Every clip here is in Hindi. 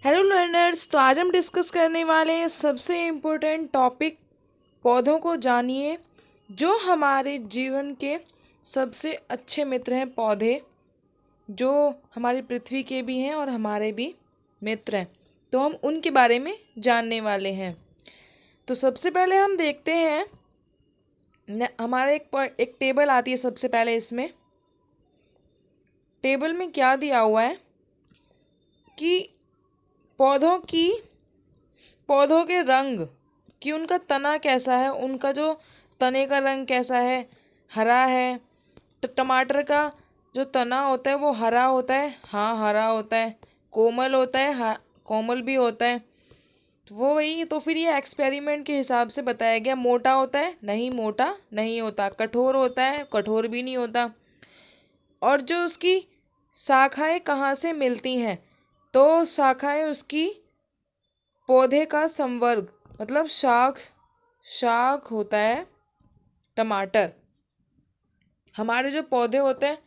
हेलो लर्नर्स, तो आज हम डिस्कस करने वाले हैं सबसे इम्पोर्टेंट टॉपिक पौधों को जानिए। जो हमारे जीवन के सबसे अच्छे मित्र हैं पौधे, जो हमारी पृथ्वी के भी हैं और हमारे भी मित्र हैं, तो हम उनके बारे में जानने वाले हैं। तो सबसे पहले हम देखते हैं हमारे एक टेबल आती है। सबसे पहले इसमें टेबल में क्या दिया हुआ है कि पौधों के रंग कि उनका तना कैसा है, उनका जो तने का रंग कैसा है, हरा है। टमाटर का जो तना होता है वो हरा होता है, हाँ हरा होता है। कोमल होता है, हाँ कोमल भी होता है। तो वो वही, तो फिर ये एक्सपेरिमेंट के हिसाब से बताया गया। मोटा होता है, नहीं मोटा नहीं होता। कठोर होता है, कठोर भी नहीं होता। और जो उसकी शाखाएं कहाँ से मिलती हैं, तो शाखाएं उसकी पौधे का संवर्ग, मतलब शाख शाख होता है टमाटर। हमारे जो पौधे होते हैं,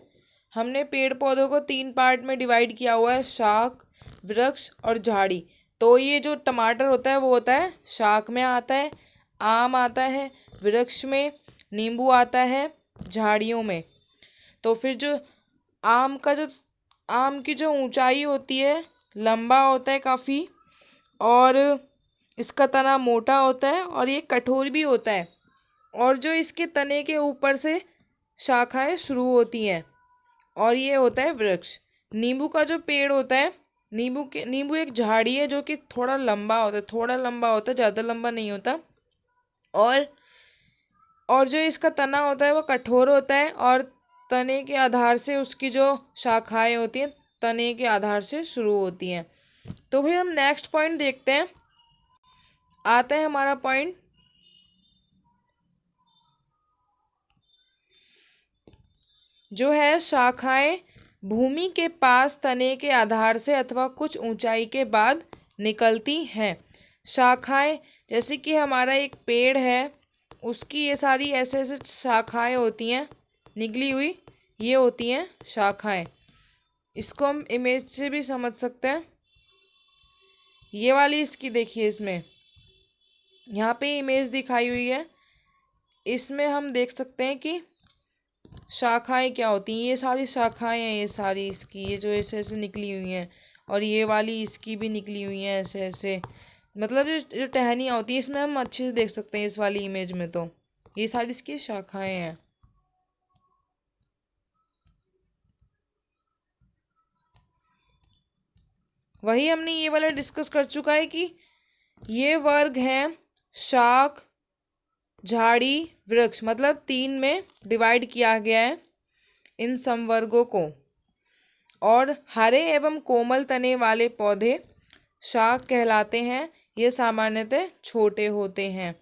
हमने पेड़ पौधों को 3 पार्ट में डिवाइड किया हुआ है, शाख, वृक्ष और झाड़ी। तो ये जो टमाटर होता है वो होता है शाख में आता है, आम आता है वृक्ष में, नींबू आता है झाड़ियों में। तो फिर जो आम का जो आम की जो ऊंचाई होती है, लंबा होता है काफ़ी, और इसका तना मोटा होता है और ये कठोर भी होता है। और जो इसके तने के ऊपर से शाखाएं शुरू होती हैं, और ये होता है वृक्ष। नींबू का जो पेड़ होता है, नींबू एक झाड़ी है जो कि थोड़ा लंबा होता है, ज़्यादा लंबा नहीं होता। और जो इसका तना होता है वो कठोर होता है, और तने के आधार से उसकी जो शाखाएं होती हैं तने के आधार से शुरू होती हैं। तो फिर हम नेक्स्ट पॉइंट देखते हैं। आता है हमारा पॉइंट, जो है शाखाएं भूमि के पास तने के आधार से अथवा कुछ ऊंचाई के बाद निकलती हैं। शाखाएं, जैसे कि हमारा एक पेड़ है, उसकी ये सारी ऐसे ऐसे शाखाएं होती हैं निकली हुई, ये होती हैं शाखाएं। इसको हम इमेज से भी समझ सकते हैं। ये वाली इसकी देखिए, इसमें यहाँ पे इमेज दिखाई हुई है, इसमें हम देख सकते हैं कि शाखाएं क्या होती हैं। ये सारी शाखाएं हैं, ये सारी इसकी, ये जो ऐसे ऐसे निकली हुई हैं, और ये वाली इसकी भी निकली हुई हैं ऐसे ऐसे। मतलब जो टहनियाँ होती हैं, इसमें हम अच्छे से देख सकते हैं इस वाली इमेज में। तो ये सारी इसकी शाखाएं हैं। वही हमने ये वाला डिस्कस कर चुका है कि ये वर्ग हैं शाख, झाड़ी, वृक्ष, मतलब 3 में डिवाइड किया गया है इन संवर्गों को। और हरे एवं कोमल तने वाले पौधे शाख कहलाते हैं। ये सामान्यतः छोटे होते हैं।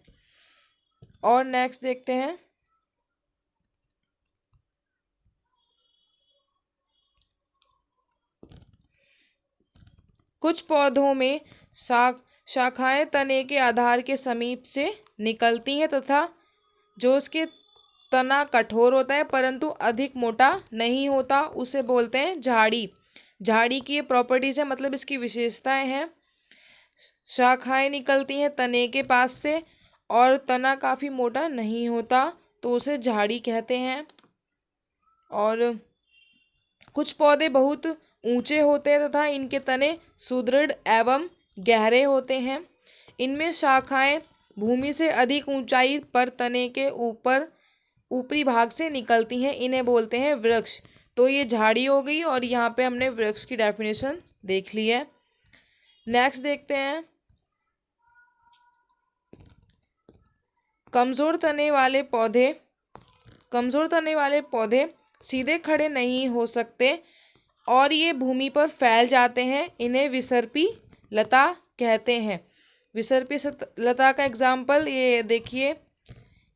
और नेक्स्ट देखते हैं, कुछ पौधों में शाखाएं तने के आधार के समीप से निकलती हैं तथा जो उसके तना कठोर होता है परंतु अधिक मोटा नहीं होता, उसे बोलते हैं झाड़ी। झाड़ी की ये प्रॉपर्टीज है, मतलब इसकी विशेषताएं हैं। शाखाएं निकलती हैं तने के पास से और तना काफ़ी मोटा नहीं होता, तो उसे झाड़ी कहते हैं। और कुछ पौधे बहुत ऊंचे होते हैं तथा इनके तने सुदृढ़ एवं गहरे होते हैं। इनमें शाखाएं भूमि से अधिक ऊंचाई पर तने के ऊपरी भाग से निकलती हैं, इन्हें बोलते हैं वृक्ष। तो ये झाड़ी हो गई, और यहाँ पे हमने वृक्ष की डेफिनेशन देख ली है। नेक्स्ट देखते हैं, कमजोर तने वाले पौधे सीधे खड़े नहीं हो सकते और ये भूमि पर फैल जाते हैं, इन्हें विसर्पी लता कहते हैं। विसर्पी लता का एग्जाम्पल ये देखिए,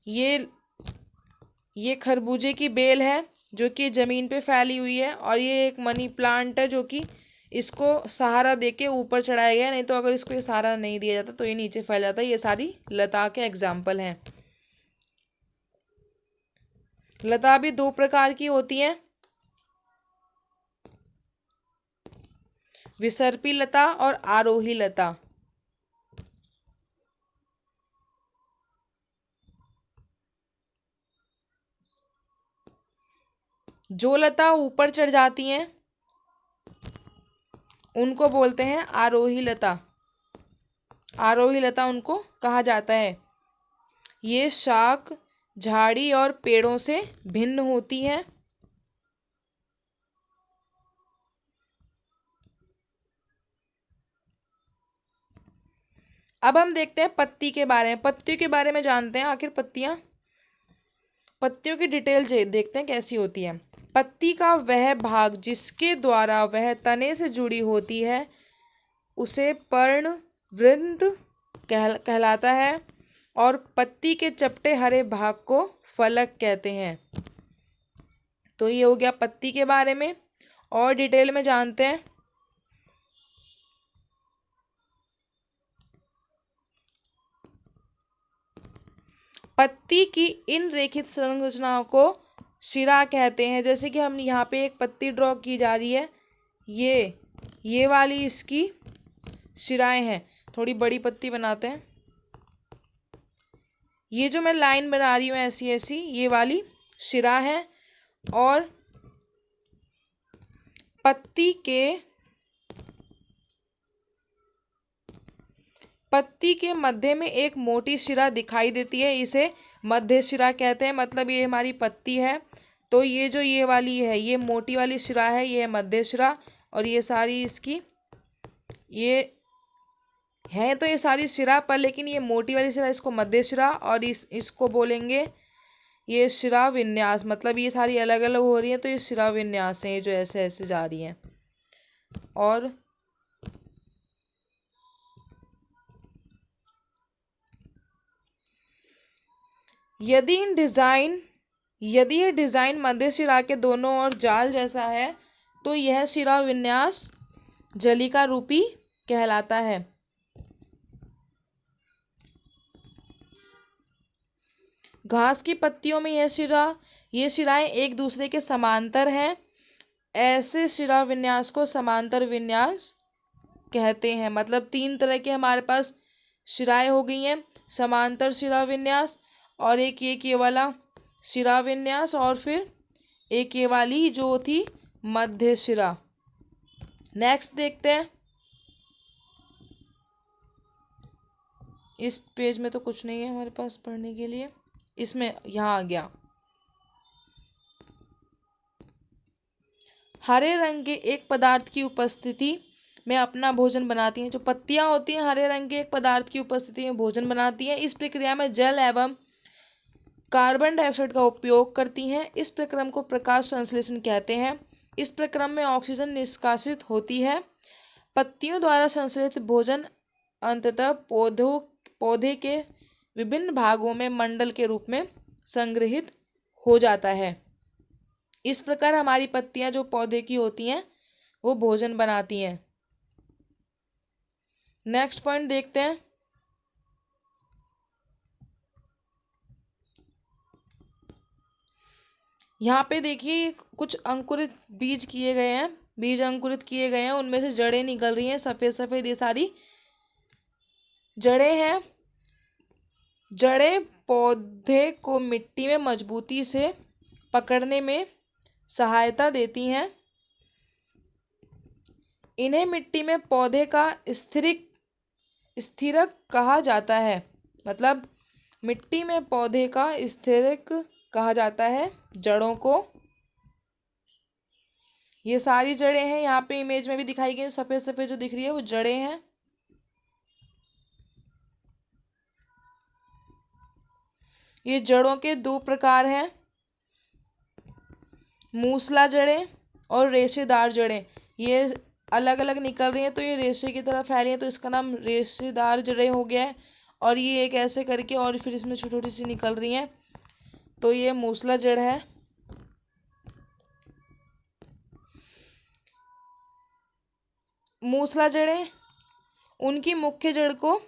ये खरबूजे की बेल है जो कि ज़मीन पे फैली हुई है, और ये एक मनी प्लांट है जो कि इसको सहारा देके ऊपर चढ़ाया गया, नहीं तो अगर इसको ये सहारा नहीं दिया जाता तो ये नीचे फैल जाता है। ये सारी लता के एग्जाम्पल हैं। लता भी 2 प्रकार की होती हैं, विसर्पी लता और आरोही लता। जो लता ऊपर चढ़ जाती हैं उनको बोलते हैं आरोही लता। आरोही लता उनको कहा जाता है। ये शाख, झाड़ी और पेड़ों से भिन्न होती है। अब हम देखते हैं पत्ती के बारे में। पत्तियों के बारे में जानते हैं, आखिर पत्तियों की डिटेल देखते हैं कैसी होती है। पत्ती का वह भाग जिसके द्वारा वह तने से जुड़ी होती है उसे पर्णवृंत कहलाता है और पत्ती के चपटे हरे भाग को फलक कहते हैं। तो ये हो गया पत्ती के बारे में। और डिटेल में जानते हैं। पत्ती की इन रेखित संरचनाओं को शिरा कहते हैं। जैसे कि हम यहाँ पे एक पत्ती ड्रॉ की जा रही है, ये वाली इसकी शिराएं हैं। थोड़ी बड़ी पत्ती बनाते हैं। ये जो मैं लाइन बना रही हूँ ऐसी ऐसी, ये वाली शिरा है। और पत्ती के मध्य में एक मोटी शिरा दिखाई देती है, इसे मध्य शिरा कहते हैं। मतलब ये हमारी पत्ती है, तो ये जो ये वाली है ये मोटी वाली शिरा है, ये है मध्य शिरा। और ये सारी इसकी ये है, तो ये सारी शिरा पर, लेकिन ये मोटी वाली शिरा इसको मध्य शिरा और इसको बोलेंगे ये शिरा विन्यास। मतलब ये सारी अलग अलग हो रही है तो ये शिरा विन्यास है, ये जो ऐसे ऐसे जा रही हैं। और यदि ये डिजाइन मध्य शिरा के दोनों ओर जाल जैसा है तो यह शिरा विन्यास जलिका रूपी कहलाता है। घास की पत्तियों में ये शिराएं एक दूसरे के समांतर हैं। ऐसे शिरा विन्यास को समांतर विन्यास कहते हैं। मतलब 3 तरह के हमारे पास शिराएं हो गई हैं, समांतर शिरा विन्यास, और एक ये वाला शिरा विन्यास, और फिर एक ये वाली जो थी मध्य शिरा। नेक्स्ट देखते हैं। इस पेज में तो कुछ नहीं है हमारे पास पढ़ने के लिए, इसमें यहाँ आ गया। हरे रंग के एक पदार्थ की उपस्थिति में अपना भोजन बनाती हैं। जो पत्तियां होती हैं हरे रंग के एक पदार्थ की उपस्थिति में भोजन बनाती हैं। इस प्रक्रिया में जल एवं कार्बन डाइऑक्साइड का उपयोग करती हैं। इस प्रक्रम को प्रकाश संश्लेषण कहते हैं। इस प्रक्रम में ऑक्सीजन निष्कासित होती है। पत्तियों द्वारा संश्लेषित भोजन अंततः पौधे के विभिन्न भागों में मंडल के रूप में संग्रहित हो जाता है। इस प्रकार हमारी पत्तियां जो पौधे की होती हैं वो भोजन बनाती हैं। नेक्स्ट पॉइंट देखते हैं। यहाँ पे देखिए कुछ अंकुरित बीज किए गए हैं, बीज अंकुरित किए गए हैं, उनमें से जड़ें निकल रही हैं सफेद सफेद, ये सारी जड़ें हैं। जड़ें पौधे को मिट्टी में मजबूती से पकड़ने में सहायता देती हैं। इन्हें मिट्टी में पौधे का स्थिरक कहा जाता है। मतलब मिट्टी में पौधे का स्थिरक कहा जाता है जड़ों को। ये सारी जड़ें हैं, यहाँ पे इमेज में भी दिखाई गई सफेद सफेद जो दिख रही है वो जड़ें हैं। ये जड़ों के 2 प्रकार हैं, मूसला जड़ें और रेशेदार जड़ें। ये अलग अलग निकल रही हैं तो ये रेशे की तरह फैली है तो इसका नाम रेशेदार जड़ें हो गया है। और ये एक ऐसे करके और फिर इसमें छोटी छोटी सी निकल रही हैं तो ये मूसला जड़ है। मूसला जड़ें, उनकी मुख्य जड़ को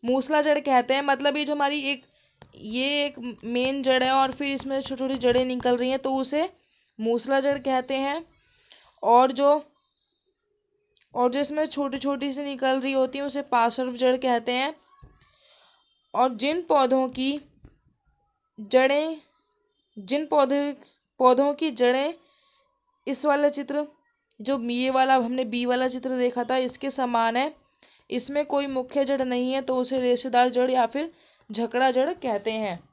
मूसला जड़ कहते हैं। मतलब ये जो हमारी एक मेन जड़ है और फिर इसमें छोटी छोटी जड़ें निकल रही हैं तो उसे मूसला जड़ कहते हैं। और जो इसमें छोटी छोटी सी निकल रही होती है उसे पार्श्व जड़ कहते हैं। और जिन पौधों की जड़ें इस वाला चित्र, जो ये वाला हमने बी वाला चित्र देखा था, इसके समान है, इसमें कोई मुख्य जड़ नहीं है, तो उसे रेशेदार जड़ या फिर झकड़ा जड़ कहते हैं।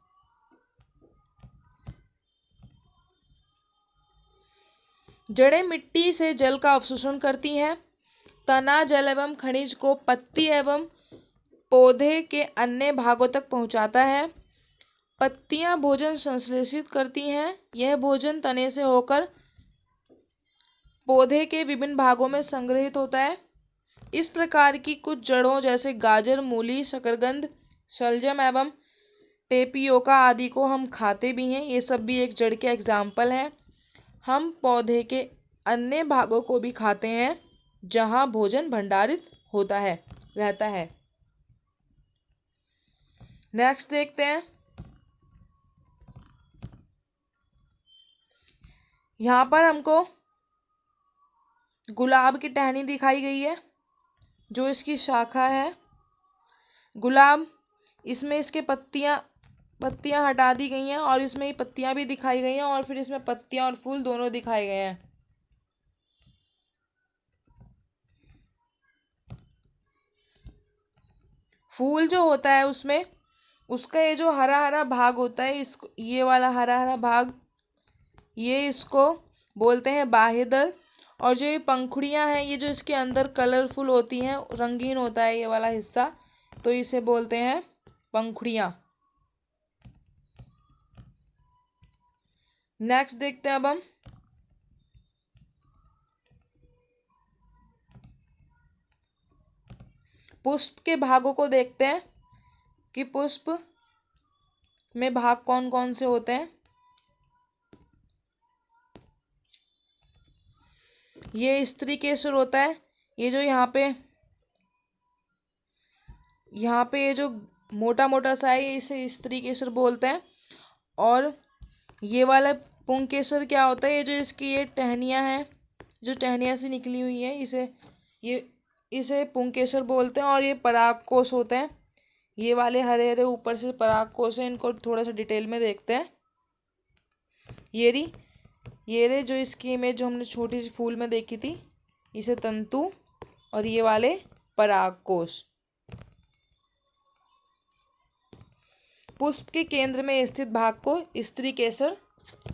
जड़ें मिट्टी से जल का अवशोषण करती हैं। तना जल एवं खनिज को पत्ती एवं पौधे के अन्य भागों तक पहुंचाता है। पत्तियां भोजन संश्लेषित करती हैं। यह भोजन तने से होकर पौधे के विभिन्न भागों में संग्रहित होता है। इस प्रकार की कुछ जड़ों जैसे गाजर, मूली, शकरकंद, शलजम एवं टेपियोका आदि को हम खाते भी हैं। ये सब भी एक जड़ के एग्जाम्पल हैं। हम पौधे के अन्य भागों को भी खाते हैं जहाँ भोजन भंडारित होता है, रहता है। नेक्स्ट देखते हैं। यहाँ पर हमको गुलाब की टहनी दिखाई गई है, जो इसकी शाखा है। गुलाब, इसमें इसके पत्तियां हटा दी गई हैं और इसमें ही पत्तियां भी दिखाई गई हैं, और फिर इसमें पत्तियां और फूल दोनों दिखाए गए हैं। फूल जो होता है उसमें उसका ये जो हरा हरा भाग होता है, इसको, ये वाला हरा हरा भाग, ये इसको बोलते हैं बाह्य दल। और जो ये पंखुड़ियाँ हैं, ये जो इसके अंदर कलरफुल होती हैं, रंगीन होता है ये वाला हिस्सा, तो इसे बोलते हैं पंखुड़ियाँ। नेक्स्ट देखते हैं अब हम पुष्प के भागों को देखते हैं कि पुष्प में भाग कौन कौन से होते हैं। ये स्त्री केसर होता है। ये जो यहाँ पे ये जो मोटा मोटा सा है, इसे स्त्री केसर बोलते हैं। और ये वाला पुंकेसर क्या होता है, ये जो इसकी ये टहनियाँ हैं, जो टहनियाँ से निकली हुई है, इसे पुंकेसर बोलते हैं। और ये परागकोश होते हैं। ये वाले हरे हरे ऊपर से परागकोश है, इनको थोड़ा सा डिटेल में देखते हैं। ये रे जो इसकी इमेज जो हमने छोटी सी फूल में देखी थी, इसे तंतु, और ये वाले परागकोश। पुष्प के केंद्र में स्थित भाग को स्त्री केसर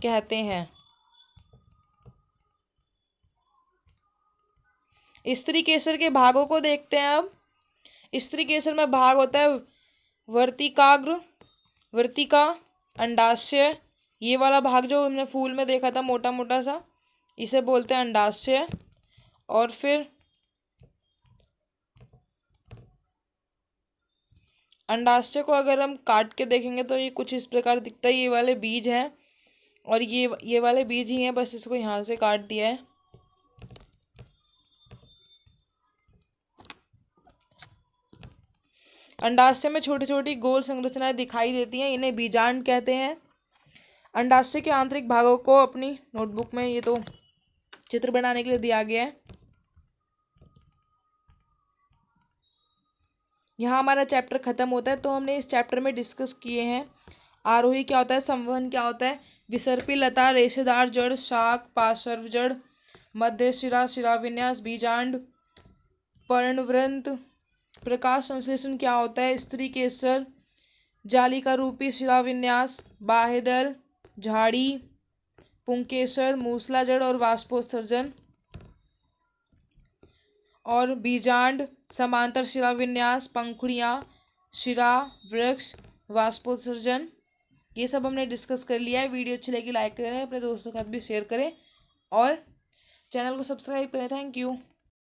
कहते हैं। स्त्री केसर के भागों को देखते हैं अब। स्त्री केसर में भाग होता है वर्तिका, अंडाशय। ये वाला भाग जो हमने फूल में देखा था मोटा मोटा सा, इसे बोलते हैं अंडाशय। और फिर अंडाशय को अगर हम काट के देखेंगे तो ये कुछ इस प्रकार दिखता है। ये वाले बीज हैं, और ये वाले बीज ही हैं, बस इसको यहाँ से काट दिया है। अंडाशय में छोटी छोटी गोल संरचनाएं दिखाई देती हैं, इन्हें बीजांड कहते हैं। अंडाशय के आंतरिक भागों को अपनी नोटबुक में ये तो चित्र बनाने के लिए दिया गया है। यहाँ हमारा चैप्टर खत्म होता है। तो हमने इस चैप्टर में डिस्कस किए हैं आरोही क्या होता है, संवहन क्या होता है, विसर्पी लता, रेशेदार जड़, शाख, पार्श्व जड़, मध्य शिरा, शिराविन्यास, बीजांड, पर्णवृंत, प्रकाश संश्लेषण क्या होता है, स्त्री केसर, जालिका रूपी शिराविन्यास, बाह्यदल, झाड़ी, पुंकेसर, मूसला जड़ और वाष्पोत्सर्जन, और बीजांड, समांतर शिराविन्यास, पंखुड़ियाँ, शिरा, वृक्ष, वाष्पोत्सर्जन, ये सब हमने डिस्कस कर लिया है। वीडियो अच्छी लगी लाइक करें, अपने दोस्तों के साथ भी शेयर करें और चैनल को सब्सक्राइब करें। Thank you.